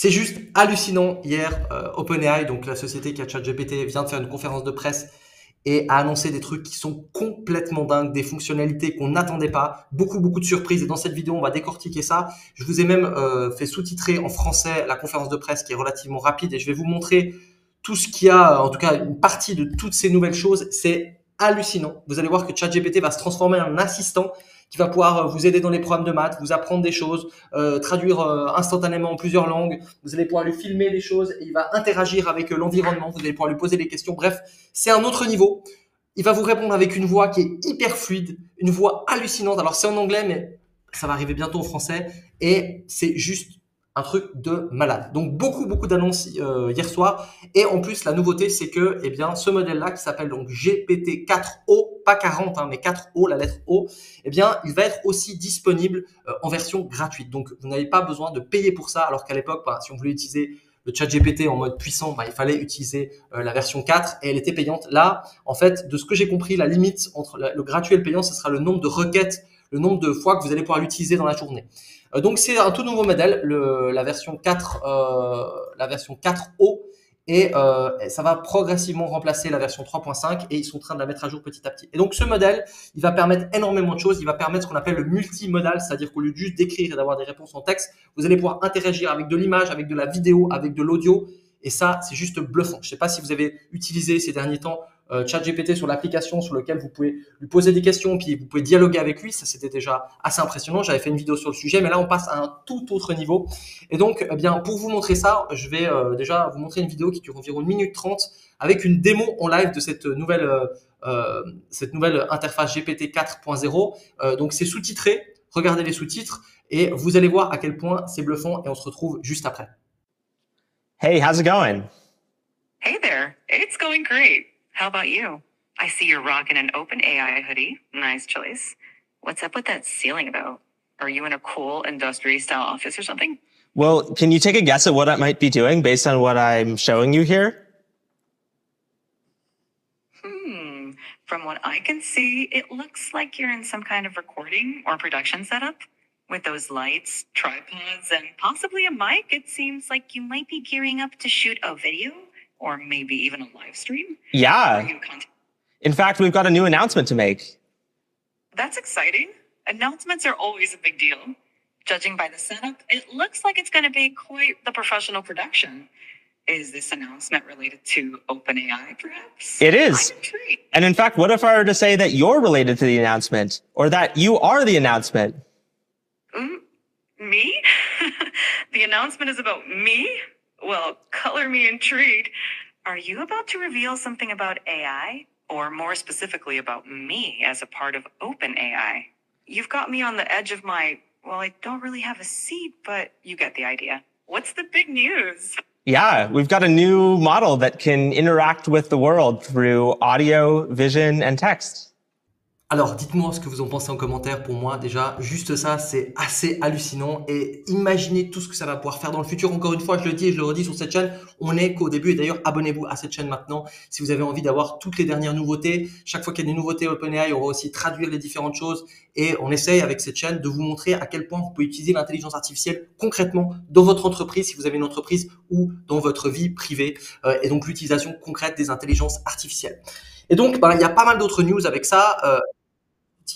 C'est juste hallucinant. Hier, OpenAI, donc la société qui a ChatGPT, vient de faire une conférence de presse et a annoncé des trucs qui sont complètement dingues, des fonctionnalités qu'on n'attendait pas, beaucoup de surprises. Et dans cette vidéo, on va décortiquer ça. Je vous ai même fait sous-titrer en français la conférence de presse qui est relativement rapide et je vais vous montrer tout ce qu'il y a, en tout cas une partie de toutes ces nouvelles choses. C'est hallucinant. Vous allez voir que ChatGPT va se transformer en un assistant qui va pouvoir vous aider dans les programmes de maths, vous apprendre des choses, traduire instantanément en plusieurs langues. Vous allez pouvoir lui filmer les choses et il va interagir avec l'environnement. Vous allez pouvoir lui poser des questions. Bref, c'est un autre niveau. Il va vous répondre avec une voix qui est hyper fluide, une voix hallucinante. Alors c'est en anglais, mais ça va arriver bientôt en français et c'est juste un truc de malade. Donc beaucoup d'annonces hier soir et en plus la nouveauté c'est que eh bien ce modèle-là qui s'appelle donc GPT-4o, pas 40 hein, mais 4o, la lettre O, eh bien il va être aussi disponible en version gratuite. Donc vous n'avez pas besoin de payer pour ça alors qu'à l'époque si on voulait utiliser le ChatGPT en mode puissant, il fallait utiliser la version 4 et elle était payante. Là, en fait, de ce que j'ai compris, la limite entre le gratuit et le payant, ce sera le nombre de requêtes, le nombre de fois que vous allez pouvoir l'utiliser dans la journée. Donc c'est un tout nouveau modèle, la version 4, la version 4O, et ça va progressivement remplacer la version 3.5 et ils sont en train de la mettre à jour petit à petit. Et donc ce modèle, il va permettre énormément de choses. Il va permettre ce qu'on appelle le multimodal, c'est-à-dire qu'au lieu de juste d'écrire et d'avoir des réponses en texte, vous allez pouvoir interagir avec de l'image, avec de la vidéo, avec de l'audio. Et ça, c'est juste bluffant. Je ne sais pas si vous avez utilisé ces derniers temps ChatGPT sur l'application sur laquelle vous pouvez lui poser des questions, puis vous pouvez dialoguer avec lui. Ça, c'était déjà assez impressionnant. J'avais fait une vidéo sur le sujet, mais là, on passe à un tout autre niveau. Et donc, eh bien, pour vous montrer ça, je vais déjà vous montrer une vidéo qui dure environ 1 minute 30 avec une démo en live de cette nouvelle interface GPT 4.0. Donc, c'est sous-titré. Regardez les sous-titres et vous allez voir à quel point c'est bluffant et on se retrouve juste après. Hey, how's it going? Hey there, it's going great. How about you? I see you're rocking an OpenAI hoodie. Nice choice. What's up with that ceiling about? Are you in a cool industry-style office or something? Well, can you take a guess at what I might be doing based on what I'm showing you here? From what I can see, it looks like you're in some kind of recording or production setup. With those lights, tripods, and possibly a mic, it seems like you might be gearing up to shoot a video or maybe even a live stream. Yeah. In fact, we've got a new announcement to make. That's exciting. Announcements are always a big deal. Judging by the setup, it looks like it's going to be quite the professional production. Is this announcement related to OpenAI, perhaps? It is. I'm intrigued. And in fact, what if I were to say that you're related to the announcement or that you are the announcement? Me? The announcement is about me? Well, color me intrigued. Are you about to reveal something about AI? Or more specifically about me as a part of OpenAI? You've got me on the edge of well, I don't really have a seat, but you get the idea. What's the big news? Yeah, we've got a new model that can interact with the world through audio, vision, and text. Alors, dites-moi ce que vous en pensez en commentaire. Pour moi, déjà, juste ça, c'est assez hallucinant. Et imaginez tout ce que ça va pouvoir faire dans le futur. Encore une fois, je le dis et je le redis sur cette chaîne, on n'est qu'au début. Et d'ailleurs, abonnez-vous à cette chaîne maintenant si vous avez envie d'avoir toutes les dernières nouveautés. Chaque fois qu'il y a des nouveautés OpenAI, on va aussi traduire les différentes choses. Et on essaye avec cette chaîne de vous montrer à quel point vous pouvez utiliser l'intelligence artificielle concrètement dans votre entreprise, si vous avez une entreprise ou dans votre vie privée. Et donc, l'utilisation concrète des intelligences artificielles. Et donc, il y a pas mal d'autres news avec ça.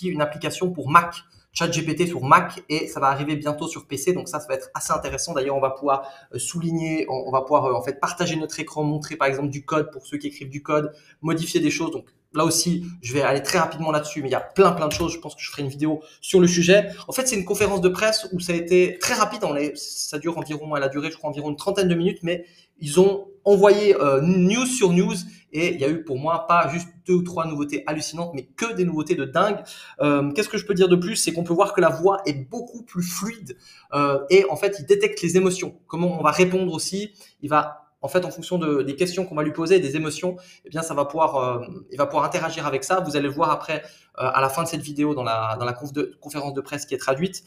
Une application pour Mac, ChatGPT sur Mac, et ça va arriver bientôt sur PC, donc ça va être assez intéressant. D'ailleurs, on va pouvoir souligner, on va pouvoir en fait partager notre écran, montrer par exemple du code pour ceux qui écrivent du code, modifier des choses. Donc là aussi, je vais aller très rapidement là-dessus, mais il y a plein de choses. Je pense que je ferai une vidéo sur le sujet. En fait, c'est une conférence de presse où ça a été très rapide. Ça dure environ, elle a duré, je crois, environ une trentaine de minutes, mais ils ont envoyé news sur news et il y a eu pour moi pas juste 2 ou 3 nouveautés hallucinantes, mais que des nouveautés de dingue. Qu'est-ce que je peux dire de plus? C'est qu'on peut voir que la voix est beaucoup plus fluide et en fait, il détecte les émotions. Comment on va répondre aussi? Il va en fait, en fonction des questions qu'on va lui poser, des émotions, eh bien, il va pouvoir interagir avec ça. Vous allez le voir après, à la fin de cette vidéo, dans la conférence de presse qui est traduite.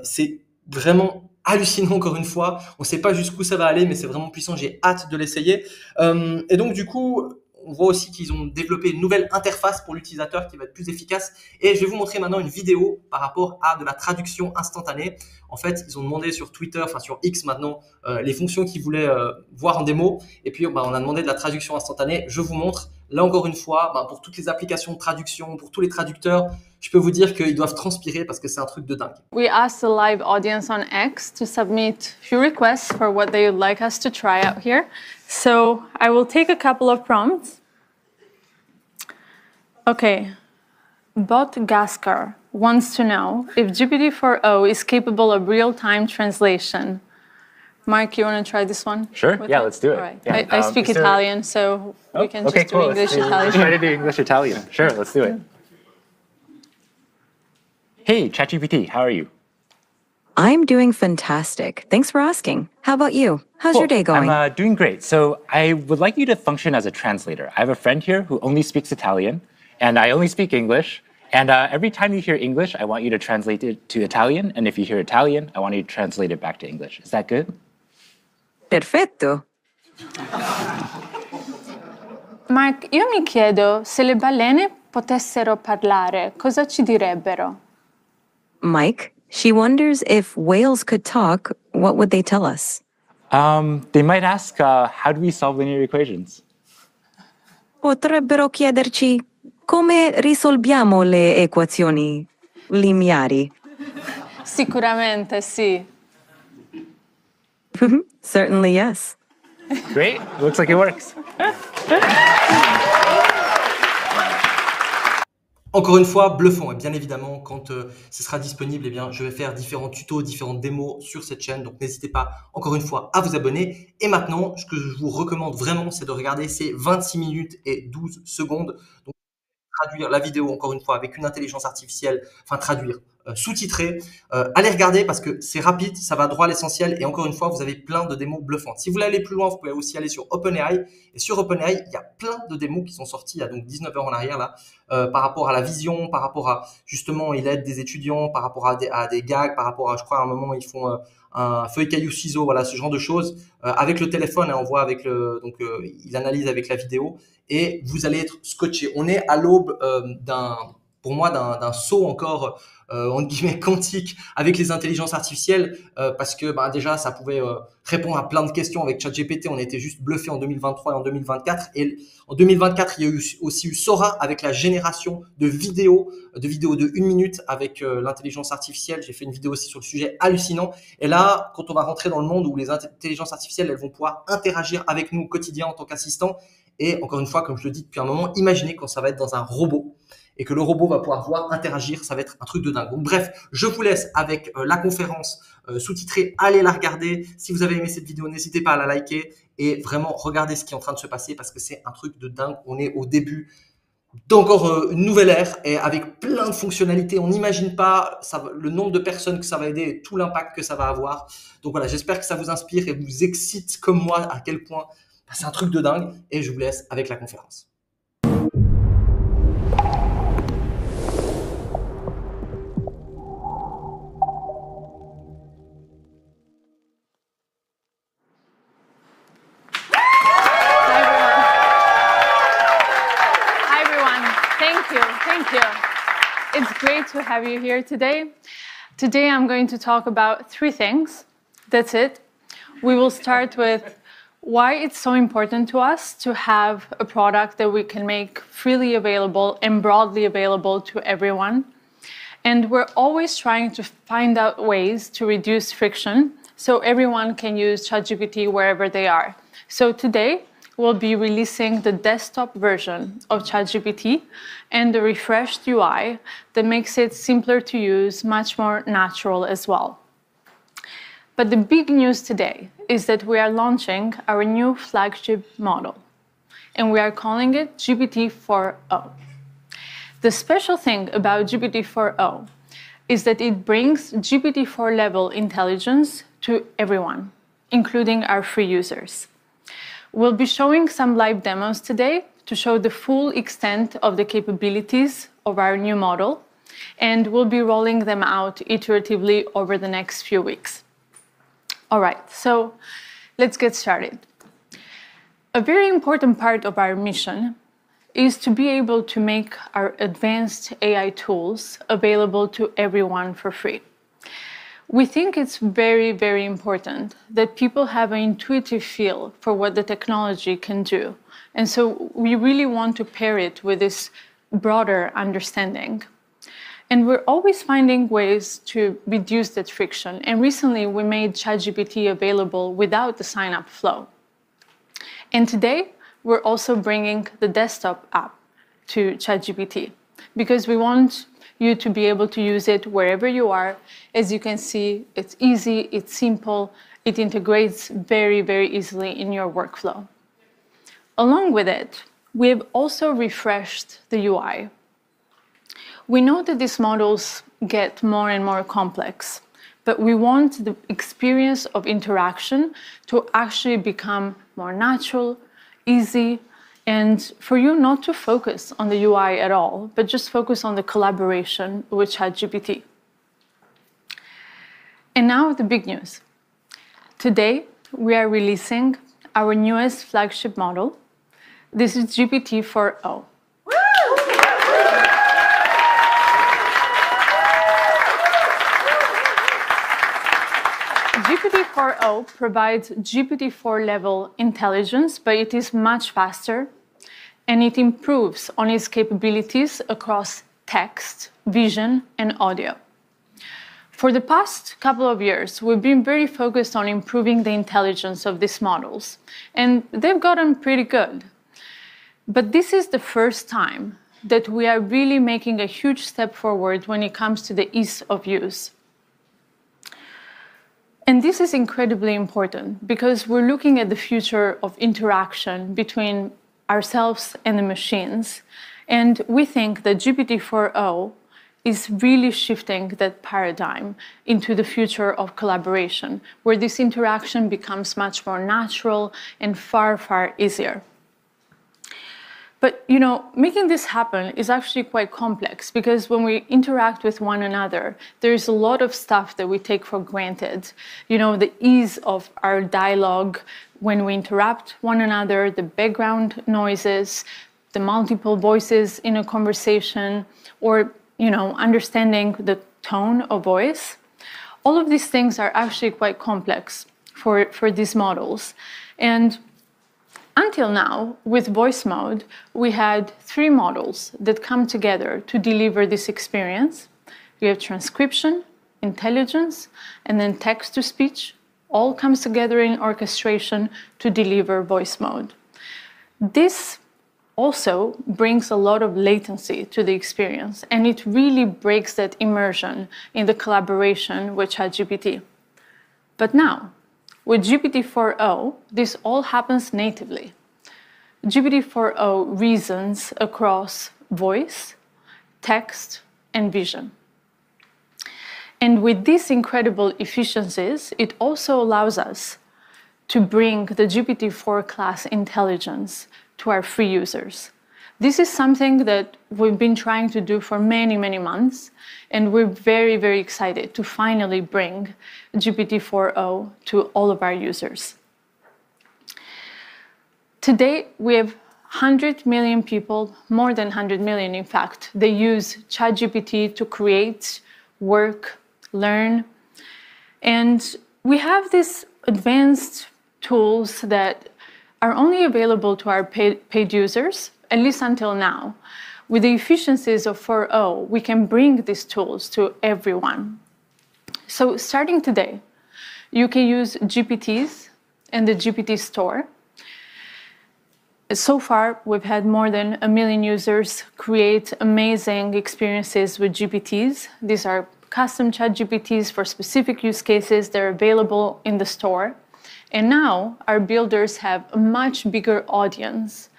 C'est vraiment hallucinant encore une fois. On ne sait pas jusqu'où ça va aller, mais c'est vraiment puissant. J'ai hâte de l'essayer. Et donc, du coup, on voit aussi qu'ils ont développé une nouvelle interface pour l'utilisateur qui va être plus efficace. Et je vais vous montrer maintenant une vidéo par rapport à de la traduction instantanée. En fait, ils ont demandé sur Twitter, enfin sur X maintenant, les fonctions qu'ils voulaient voir en démo. Et puis, on a demandé de la traduction instantanée. Je vous montre. Là, encore une fois, pour toutes les applications de traduction, pour tous les traducteurs, je peux vous dire qu'ils doivent transpirer parce que c'est un truc de dingue. We asked the live audience on X to submit few requests for what they would like us to try out here. So I will take a couple of prompts. Okay, Bot Gaskar wants to know if GPT-4o is capable of real-time translation. Mark, you want to try this one? Sure, yeah, let's do it. All right. Yeah. I speak Italian, so we can just do English-Italian. Let's try to do English-Italian. Sure, let's do it. Hey, ChatGPT, how are you? I'm doing fantastic. Thanks for asking. How about you? How's your day going? I'm doing great. So I would like you to function as a translator. I have a friend here who only speaks Italian, and I only speak English. And every time you hear English, I want you to translate it to Italian. And if you hear Italian, I want you to translate it back to English. Is that good? Perfetto. Mark, io mi chiedo se le balene potessero parlare, cosa ci direbbero? Mike, she wonders if whales could talk, what would they tell us? They might ask, how do we solve linear equations? Potrebbero chiederci come risolviamo le equazioni lineari. Sicuramente sì. Certainly, yes. Great, looks like it works. Encore une fois, bluffant. Et bien évidemment, quand ce sera disponible, eh bien, je vais faire différents tutos, différentes démos sur cette chaîne. Donc, n'hésitez pas, encore une fois, à vous abonner. Et maintenant, ce que je vous recommande vraiment, c'est de regarder ces 26 minutes et 12 secondes. Donc, traduire la vidéo, encore une fois, avec une intelligence artificielle, enfin traduire, sous-titrer. Allez regarder parce que c'est rapide, ça va droit à l'essentiel et encore une fois, vous avez plein de démos bluffantes. Si vous voulez aller plus loin, vous pouvez aussi aller sur OpenAI et sur OpenAI, il y a plein de démos qui sont sorties il y a donc 19 heures en arrière là, par rapport à la vision, par rapport à justement, il aide des étudiants, par rapport à des gags, par rapport à, je crois, à un moment, ils font un feuille caillou ciseau, voilà, ce genre de choses. Avec le téléphone, hein, on voit avec il analyse avec la vidéo et vous allez être scotché. On est à l'aube pour moi, d'un saut encore entre guillemets quantique avec les intelligences artificielles parce que déjà ça pouvait répondre à plein de questions avec ChatGPT. On était juste bluffé en 2023 et en 2024 et en 2024 il y a aussi eu Sora avec la génération de vidéos de 1 minute avec l'intelligence artificielle. J'ai fait une vidéo aussi sur le sujet, hallucinant. Et là, quand on va rentrer dans le monde où les intelligences artificielles elles vont pouvoir interagir avec nous au quotidien en tant qu'assistant. Et encore une fois, comme je le dis depuis un moment, imaginez quand ça va être dans un robot et que le robot va pouvoir interagir, ça va être un truc de dingue. Donc bref, je vous laisse avec la conférence sous-titrée, allez la regarder. Si vous avez aimé cette vidéo, n'hésitez pas à la liker et vraiment regardez ce qui est en train de se passer parce que c'est un truc de dingue. On est au début d'encore une nouvelle ère et avec plein de fonctionnalités. On n'imagine pas le nombre de personnes que ça va aider et tout l'impact que ça va avoir. Donc voilà, j'espère que ça vous inspire et vous excite comme moi à quel point c'est un truc de dingue et je vous laisse avec la conférence. Thank you. It's great to have you here today. Today I'm going to talk about 3 things. That's it. We will start with why it's so important to us to have a product that we can make freely available and broadly available to everyone. And we're always trying to find out ways to reduce friction so everyone can use ChatGPT wherever they are. So today, we'll be releasing the desktop version of ChatGPT and the refreshed UI that makes it simpler to use, much more natural as well. But the big news today is that we are launching our new flagship model, and we are calling it GPT-4o. The special thing about GPT-4o is that it brings GPT-4 level intelligence to everyone, including our free users. We'll be showing some live demos today to show the full extent of the capabilities of our new model, and we'll be rolling them out iteratively over the next few weeks. All right, so let's get started. A very important part of our mission is to be able to make our advanced AI tools available to everyone for free. We think it's very, very important that people have an intuitive feel for what the technology can do. And so we really want to pair it with this broader understanding. And we're always finding ways to reduce that friction. And recently, we made ChatGPT available without the sign-up flow. And today, we're also bringing the desktop app to ChatGPT because we want you to be able to use it wherever you are. As you can see, it's easy, it's simple, it integrates very, very easily in your workflow. Along with it, we have also refreshed the UI. We know that these models get more and more complex, but we want the experience of interaction to actually become more natural, easy, and for you not to focus on the UI at all, but just focus on the collaboration with ChatGPT. And now the big news. Today, we are releasing our newest flagship model. This is GPT-4o. GPT-4o provides GPT-4 level intelligence, but it is much faster, and it improves on its capabilities across text, vision, and audio. For the past couple of years, we've been very focused on improving the intelligence of these models, and they've gotten pretty good. But this is the first time that we are really making a huge step forward when it comes to the ease of use. And this is incredibly important because we're looking at the future of interaction between ourselves and the machines. And we think that GPT-4o is really shifting that paradigm into the future of collaboration, where this interaction becomes much more natural and far, far easier. But, you know, making this happen is actually quite complex because when we interact with one another, there's a lot of stuff that we take for granted. You know, the ease of our dialogue when we interrupt one another, the background noises, the multiple voices in a conversation, or, you know, understanding the tone of voice. All of these things are actually quite complex for these models. And until now, with voice mode, we had 3 models that come together to deliver this experience. We have transcription, intelligence, and then text-to-speech. All comes together in orchestration to deliver voice mode. This also brings a lot of latency to the experience, and it really breaks that immersion in the collaboration with ChatGPT. But now, with GPT-4o, this all happens natively. GPT-4o reasons across voice, text, and vision. And with these incredible efficiencies, it also allows us to bring the GPT-4 class intelligence to our free users. This is something that we've been trying to do for many, many months, and we're very, very excited to finally bring GPT-4o to all of our users. Today, we have 100 million people, more than 100 million in fact, they use ChatGPT to create, work, learn. And we have these advanced tools that are only available to our paid users, at least until now. With the efficiencies of 4o, we can bring these tools to everyone. So starting today, you can use GPTs in the GPT store. So far, we've had more than 1 million users create amazing experiences with GPTs. These are custom ChatGPTs for specific use cases. They're available in the store. And now our builders have a much bigger audience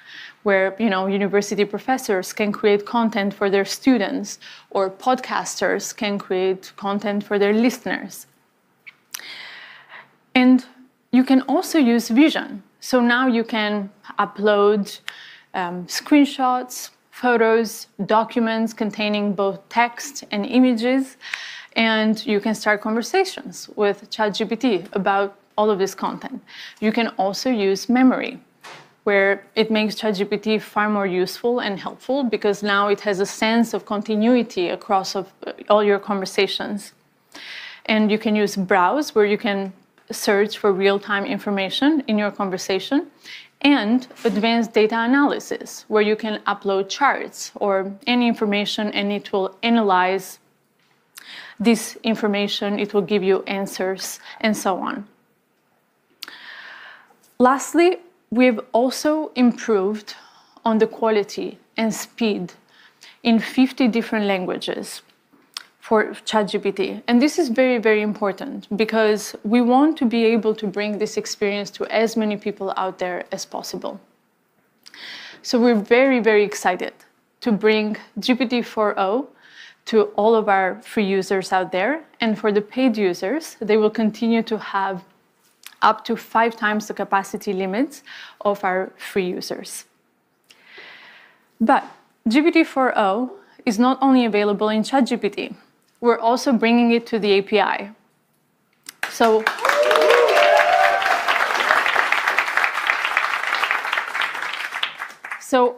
where, you know, university professors can create content for their students, or podcasters can create content for their listeners. And you can also use Vision. So now you can upload screenshots, photos, documents containing both text and images, and you can start conversations with ChatGPT about all of this content. You can also use memory. where it makes ChatGPT far more useful and helpful because now it has a sense of continuity across all your conversations. And you can use Browse, where you can search for real-time information in your conversation, and Advanced Data Analysis, where you can upload charts or any information, and it will analyze this information, it will give you answers, and so on. Lastly, we've also improved on the quality and speed in 50 different languages for ChatGPT. And this is very, very important because we want to be able to bring this experience to as many people out there as possible. So we're very, very excited to bring GPT-4o to all of our free users out there. And for the paid users, they will continue to have up to 5 times the capacity limits of our free users. But GPT-4o is not only available in ChatGPT, we're also bringing it to the API. So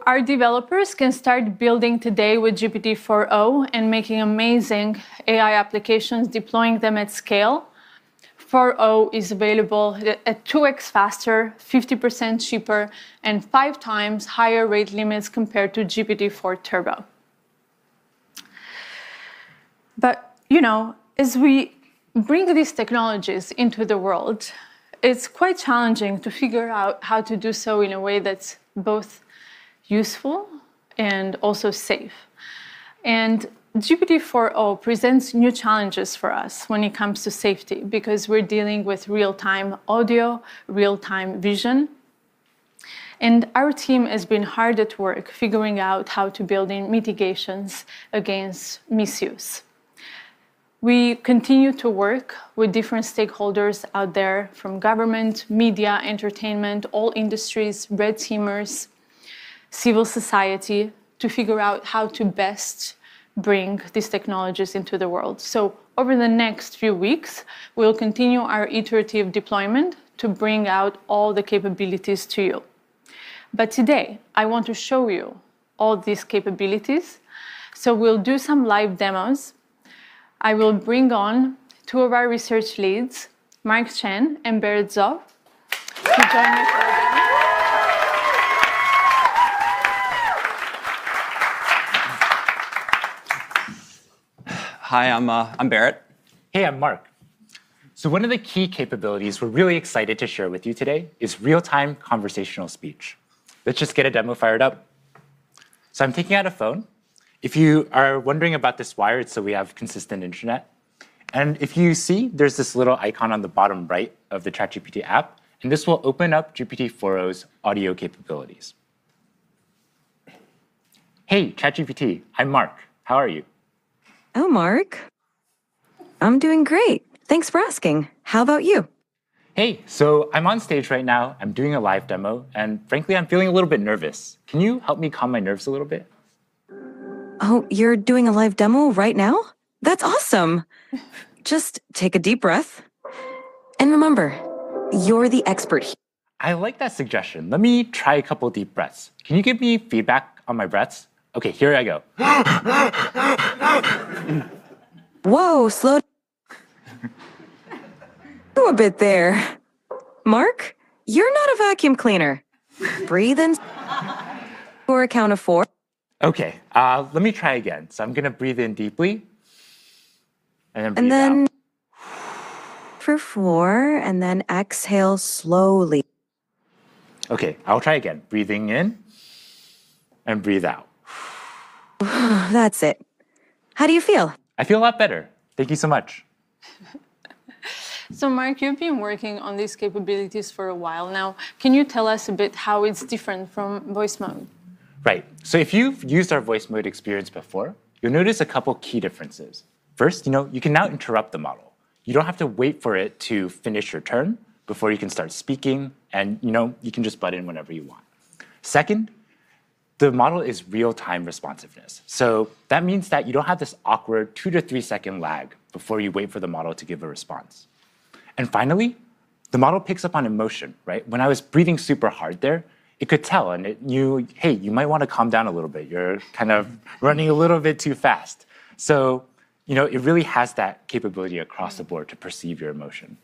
our developers can start building today with GPT-4o and making amazing AI applications, deploying them at scale. 4o is available at 2x faster, 50% cheaper, and 5 times higher rate limits compared to GPT-4 Turbo. But, as we bring these technologies into the world, it's quite challenging to figure out how to do so in a way that's both useful and also safe. And GPT-4o presents new challenges for us when it comes to safety because we're dealing with real-time audio, real-time vision. And our team has been hard at work figuring out how to build in mitigations against misuse. We continue to work with different stakeholders out there from government, media, entertainment, all industries, red teamers, civil society, to figure out how to best bring these technologies into the world. So over the next few weeks, we'll continue our iterative deployment to bring out all the capabilities to you. But today, I want to show you all these capabilities. So we'll do some live demos. I will bring on 2 of our research leads, Mark Chen and Berit Zov, to join me for the demo. Hi, I'm Berit. Hey, I'm Mark. So one of the key capabilities we're really excited to share with you today is real-time conversational speech. Let's just get a demo fired up. So I'm taking out a phone. If you are wondering about this wire, it's so we have consistent internet. And if you see, there's this little icon on the bottom right of the ChatGPT app, and this will open up GPT-4o's audio capabilities. Hey, ChatGPT, I'm Mark. How are you? Oh, Mark. I'm doing great. Thanks for asking. How about you? Hey, so I'm on stage right now. I'm doing a live demo, and frankly, I'm feeling a little bit nervous. Can you help me calm my nerves a little bit? Oh, you're doing a live demo right now? That's awesome. Just take a deep breath. And remember, you're the expert here. I like that suggestion. Let me try a couple deep breaths. Can you give me feedback on my breaths? Okay, here I go. Whoa, slow down a bit there. Mark, you're not a vacuum cleaner. Breathe in for a count of 4. Okay, let me try again. So I'm gonna breathe in deeply, and then breathe out. For 4, and then exhale slowly. Okay, I'll try again. Breathing in, and breathe out. That's it. How do you feel? I feel a lot better. Thank you so much. So Mark, you've been working on these capabilities for a while now. Can you tell us a bit how it's different from voice mode? Right. So if you've used our voice mode experience before, you'll notice a couple key differences. First, you can now interrupt the model. You don't have to wait for it to finish your turn before you can start speaking, and you can just butt in whenever you want. Second, the model is real-time responsiveness. So that means that you don't have this awkward 2 to 3 second lag before you wait for the model to give a response. And finally, the model picks up on emotion, right? When I was breathing super hard there, it could tell and it knew, hey, you might want to calm down a little bit. You're kind of running a little bit too fast. So, it really has that capability across the board to perceive your emotion.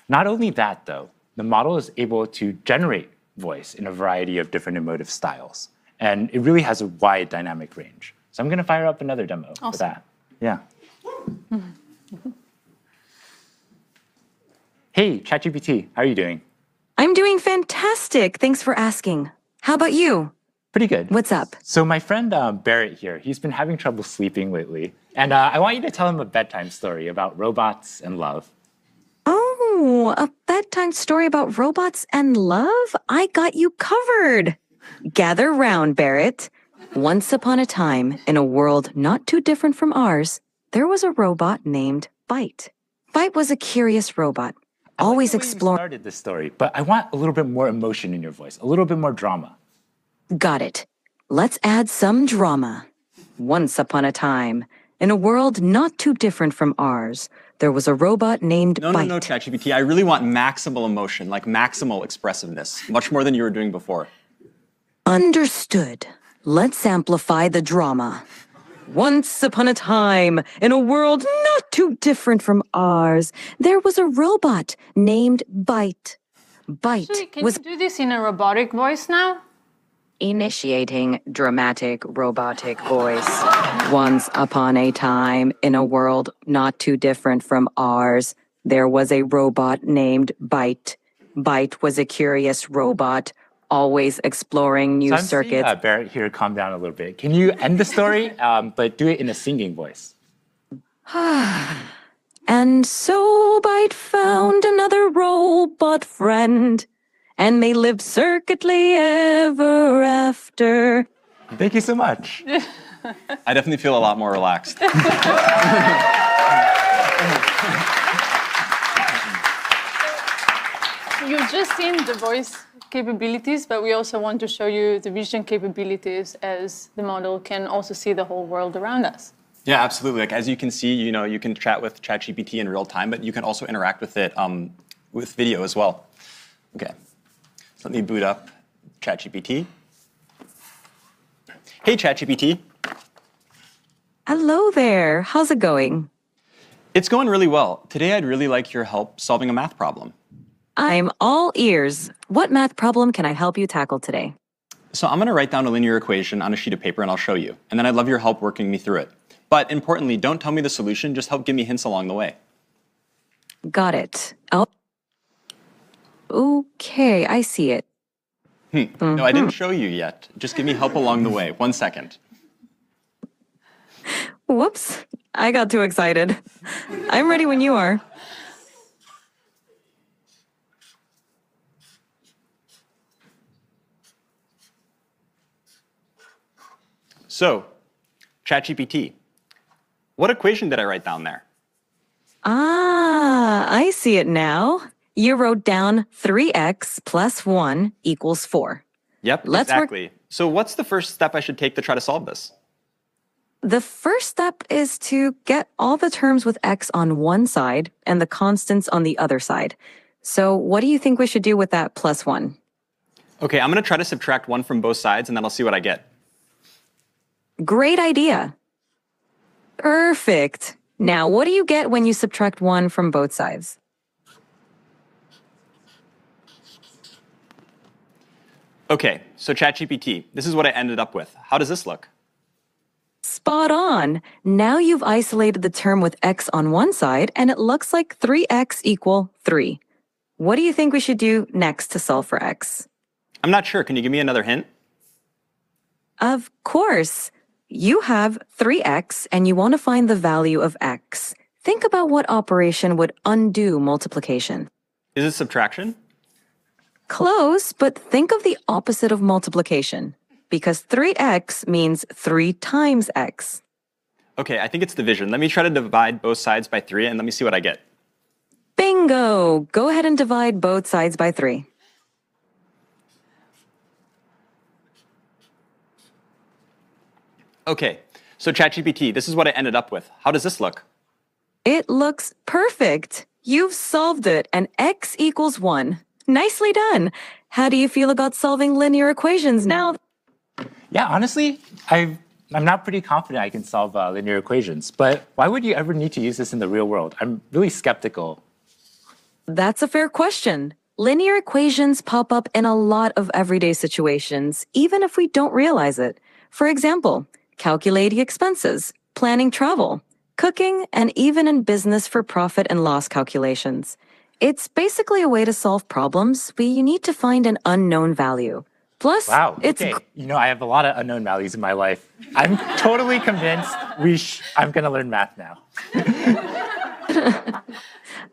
Not only that, though, the model is able to generate voice in a variety of different emotive styles. And it really has a wide dynamic range. So I'm going to fire up another demo for that. Yeah. Hey, ChatGPT, how are you doing? I'm doing fantastic. Thanks for asking. How about you? Pretty good. What's up? So my friend Barrett here, he's been having trouble sleeping lately. And I want you to tell him a bedtime story about robots and love. Oh, a bedtime story about robots and love? I got you covered. Gather round, Barrett. Once upon a time, in a world not too different from ours, there was a robot named Byte. Byte was a curious robot, always exploring. I started this story, but I want a little bit more emotion in your voice, a little bit more drama. Got it. Let's add some drama. Once upon a time, in a world not too different from ours, there was a robot named Byte. No, ChatGPT. I really want maximal emotion, like maximal expressiveness, much more than you were doing before. Understood. Let's amplify the drama. Once upon a time, in a world not too different from ours, there was a robot named Byte. Byte Actually, can was you do this in a robotic voice now? initiating dramatic robotic voice. Once upon a time, in a world not too different from ours, there was a robot named Byte. Byte was a curious robot, always exploring new circuits. Barrett here, calm down a little bit. Can you end the story, but do it in a singing voice? And so Byte found another robot friend, and they lived circuitly ever after. Thank you so much. I definitely feel a lot more relaxed. You've just seen the voice capabilities, but we also want to show you the vision capabilities as the model can also see the whole world around us. Yeah, absolutely. Like as you can see, you can chat with ChatGPT in real time, but you can also interact with it with video as well. Okay, so let me boot up ChatGPT. Hey, ChatGPT. Hello there. How's it going? It's going really well. Today, I'd really like your help solving a math problem. I'm all ears. What math problem can I help you tackle today? So I'm going to write down a linear equation on a sheet of paper, and I'll show you. And then I'd love your help working me through it. But importantly, don't tell me the solution. Just help give me hints along the way. Got it. Oh. Okay, I see it. No, I didn't show you yet. Just give me help along the way. 1 second. Whoops. I got too excited. I'm ready when you are. So, ChatGPT, what equation did I write down there? Ah, I see it now. You wrote down 3x plus 1 equals 4. Yep, exactly. So what's the first step I should take to try to solve this? The first step is to get all the terms with x on one side and the constants on the other side. So what do you think we should do with that plus 1? Okay, I'm going to try to subtract 1 from both sides, and then I'll see what I get. Great idea. Perfect. Now, what do you get when you subtract 1 from both sides? Okay, so ChatGPT, this is what I ended up with. How does this look? Spot on. Now you've isolated the term with x on one side, and it looks like 3x equal 3. What do you think we should do next to solve for x? I'm not sure. Can you give me another hint? Of course. You have 3x, and you want to find the value of x. Think about what operation would undo multiplication. Is it subtraction? Close, but think of the opposite of multiplication, because 3x means 3 times x. Okay, I think it's division. Let me try to divide both sides by 3, and let me see what I get. Bingo! Go ahead and divide both sides by 3. Okay, so ChatGPT, this is what I ended up with. How does this look? It looks perfect. You've solved it, and x equals 1. Nicely done. How do you feel about solving linear equations now? Yeah, honestly, I'm not pretty confident I can solve linear equations, but why would you ever need to use this in the real world? I'm really skeptical. That's a fair question. Linear equations pop up in a lot of everyday situations, even if we don't realize it. For example, calculating expenses, planning travel, cooking, and even in business for profit and loss calculations. It's basically a way to solve problems where you need to find an unknown value. Plus, Wow, it's okay. You know, I have a lot of unknown values in my life. I'm totally convinced I'm gonna learn math now.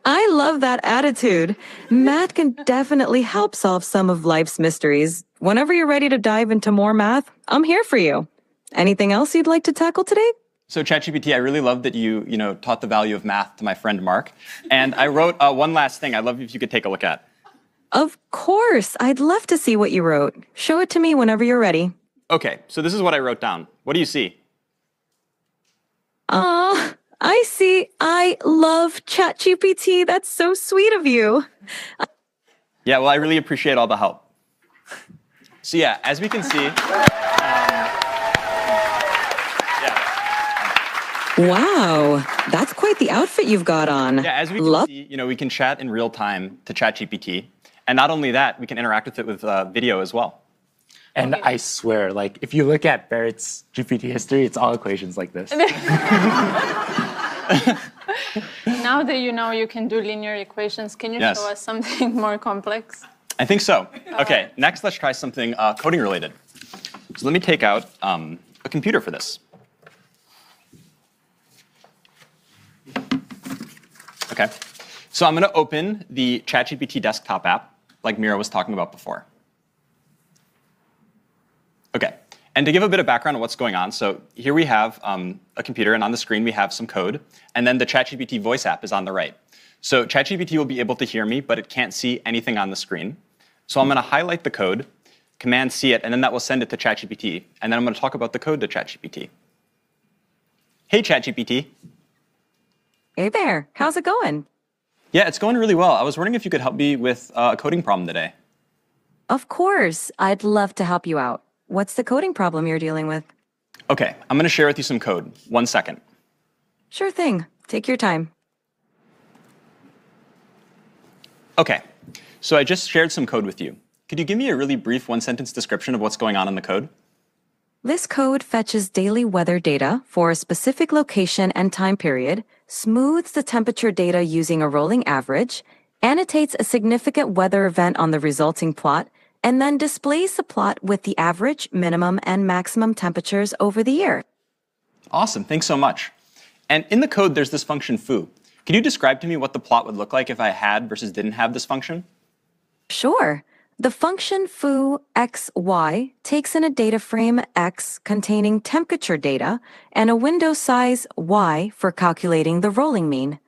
I love that attitude. Math can definitely help solve some of life's mysteries. Whenever you're ready to dive into more math, I'm here for you. Anything else you'd like to tackle today? So ChatGPT, I really love that you taught the value of math to my friend Mark. And I wrote one last thing I'd love if you could take a look at. Of course. I'd love to see what you wrote. Show it to me whenever you're ready. Okay, so this is what I wrote down. What do you see? I see. I love ChatGPT. That's so sweet of you. Yeah, well, I really appreciate all the help. So yeah, as we can see, Wow, that's quite the outfit you've got on. yeah, as we can see, we can chat in real time to ChatGPT, and not only that, we can interact with it with video as well. And I swear, like, if you look at Barrett's GPT history, it's all equations like this. Now that you know you can do linear equations, can you Yes. show us something more complex? I think so. Okay, next let's try something coding related. So let me take out a computer for this. Okay, so I'm going to open the ChatGPT desktop app, like Mira was talking about before. Okay, and to give a bit of background on what's going on, so here we have a computer, and on the screen we have some code, and then the ChatGPT voice app is on the right. So ChatGPT will be able to hear me, but it can't see anything on the screen. So I'm going to highlight the code, Command C it, and then that will send it to ChatGPT, and then I'm going to talk about the code to ChatGPT. Hey, ChatGPT. Hey there, how's it going? Yeah, it's going really well. I was wondering if you could help me with a coding problem today. Of course, I'd love to help you out. What's the coding problem you're dealing with? Okay, I'm going to share with you some code. 1 second. Sure thing. Take your time. Okay, so I just shared some code with you. Could you give me a really brief one-sentence description of what's going on in the code? This code fetches daily weather data for a specific location and time period, smooths the temperature data using a rolling average, annotates a significant weather event on the resulting plot, and then displays the plot with the average, minimum, and maximum temperatures over the year. Awesome, thanks so much. And in the code, there's this function foo. Could you describe to me what the plot would look like if I had versus didn't have this function? Sure. The function foo xy takes in a data frame x containing temperature data and a window size y for calculating the rolling mean.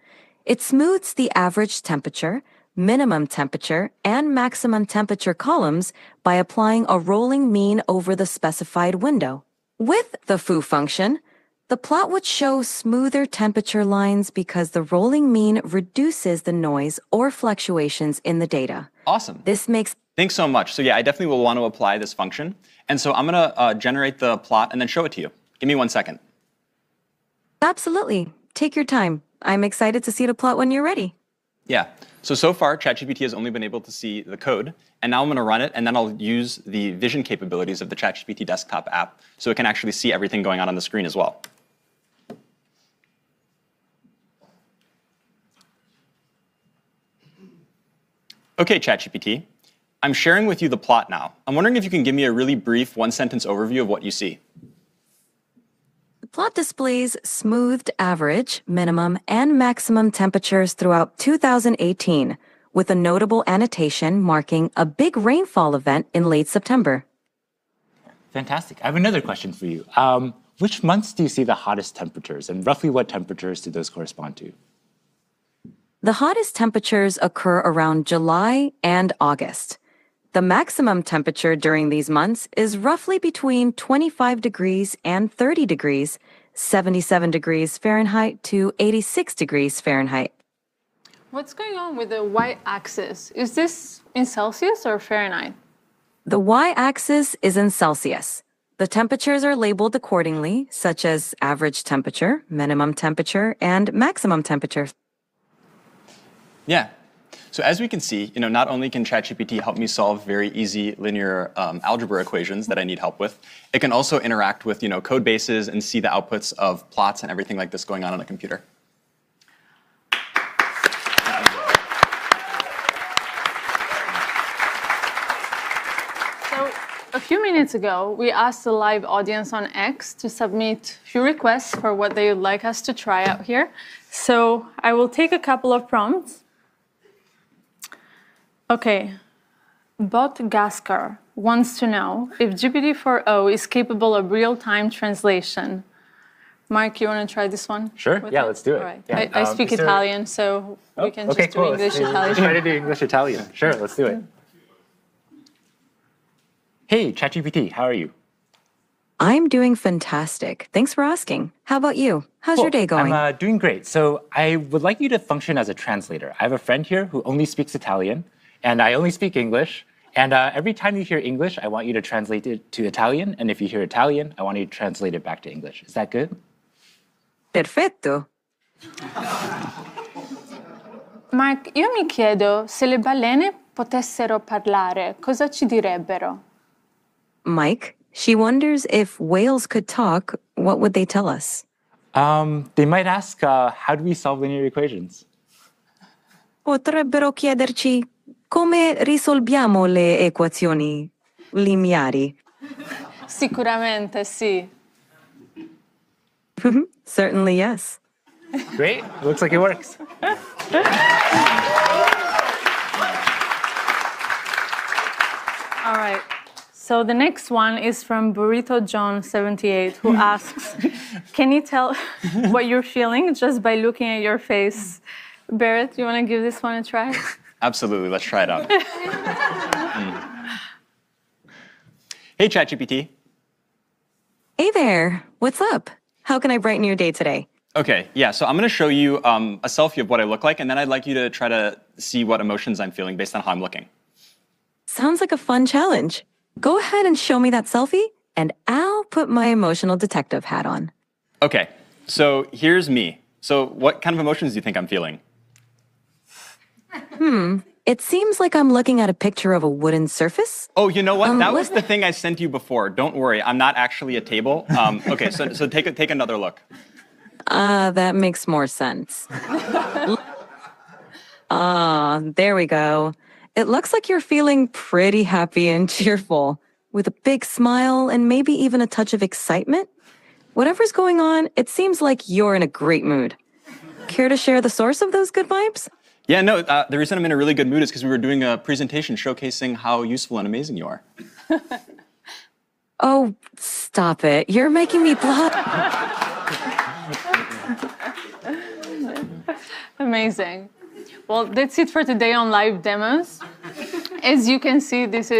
It smooths the average temperature, minimum temperature, and maximum temperature columns by applying a rolling mean over the specified window. With the foo function, the plot would show smoother temperature lines because the rolling mean reduces the noise or fluctuations in the data. Awesome. This makes Thanks so much. So yeah, I definitely will want to apply this function. And so I'm going to generate the plot and then show it to you. Give me 1 second. Absolutely. Take your time. I'm excited to see the plot when you're ready. Yeah. So far, ChatGPT has only been able to see the code. And now I'm going to run it, and then I'll use the vision capabilities of the ChatGPT desktop app so it can actually see everything going on the screen as well. Okay, ChatGPT. I'm sharing with you the plot now. I'm wondering if you can give me a really brief one-sentence overview of what you see. The plot displays smoothed average, minimum, and maximum temperatures throughout 2018, with a notable annotation marking a big rainfall event in late September. Fantastic. I have another question for you. Which months do you see the hottest temperatures, and roughly what temperatures do those correspond to? The hottest temperatures occur around July and August. The maximum temperature during these months is roughly between 25 degrees and 30 degrees, 77 degrees Fahrenheit to 86 degrees Fahrenheit. What's going on with the y-axis? Is this in Celsius or Fahrenheit? The y-axis is in Celsius. The temperatures are labeled accordingly, such as average temperature, minimum temperature, and maximum temperature. Yeah. So as we can see, not only can ChatGPT help me solve very easy linear algebra equations that I need help with, it can also interact with code bases and see the outputs of plots and everything like this going on a computer. A few minutes ago, we asked the live audience on X to submit a few requests for what they would like us to try out here. So I will take a couple of prompts. Okay, Bot Gaskar wants to know if GPT-4o is capable of real-time translation. Mark, you want to try this one? Sure, yeah, let's do it. All right. Yeah. I speak Italian, so we can just do cool. English-Italian. Let's try to do English-Italian. Sure, let's do it. Hey, ChatGPT, how are you? I'm doing fantastic. Thanks for asking. How about you? How's your day going? I'm doing great. So I would like you to function as a translator. I have a friend here who only speaks Italian, and I only speak English. And every time you hear English, I want you to translate it to Italian. And if you hear Italian, I want you to translate it back to English. Is that good? Perfetto. Mark, io mi chiedo se le balene potessero parlare, cosa ci direbbero? Mike, she wonders if whales could talk, what would they tell us? They might ask, how do we solve linear equations? Potrebbero chiederci come risolviamo le equazioni lineari. Sicuramente sì. Certainly, yes. Great, looks like it works. All right. So the next one is from Burrito John 78, who asks, can you tell what you're feeling just by looking at your face? Barrett, you want to give this one a try? Absolutely, let's try it out. Hey, ChatGPT. Hey there, what's up? How can I brighten your day today? Okay, yeah, so I'm going to show you a selfie of what I look like, and then I'd like you to try to see what emotions I'm feeling based on how I'm looking. Sounds like a fun challenge. Go ahead and show me that selfie, and I'll put my emotional detective hat on. Okay, so here's me. So what kind of emotions do you think I'm feeling? It seems like I'm looking at a picture of a wooden surface. Oh, you know what? That was the thing I sent you before. Don't worry, I'm not actually a table. Okay, so take another look. That makes more sense. There we go. It looks like you're feeling pretty happy and cheerful, with a big smile and maybe even a touch of excitement. Whatever's going on, it seems like you're in a great mood. Care to share the source of those good vibes? Yeah, no, the reason I'm in a really good mood is because we were doing a presentation showcasing how useful and amazing you are. Oh, stop it. You're making me blush. Amazing. Well, that's it for today on live demos. As you can see, this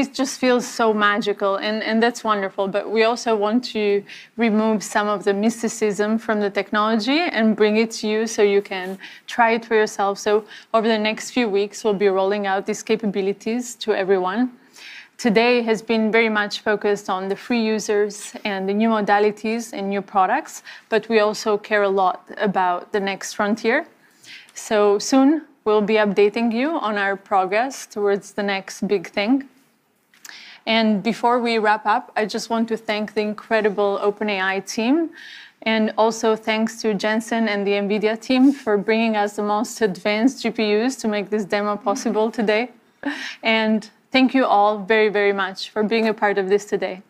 just feels so magical, and that's wonderful. But we also want to remove some of the mysticism from the technology and bring it to you so you can try it for yourself. So over the next few weeks, we'll be rolling out these capabilities to everyone. Today has been very much focused on the free users and the new modalities and new products, but we also care a lot about the next frontier. So soon, we'll be updating you on our progress towards the next big thing. And before we wrap up, I just want to thank the incredible OpenAI team, and also thanks to Jensen and the NVIDIA team for bringing us the most advanced GPUs to make this demo possible today. And thank you all very, very much for being a part of this today.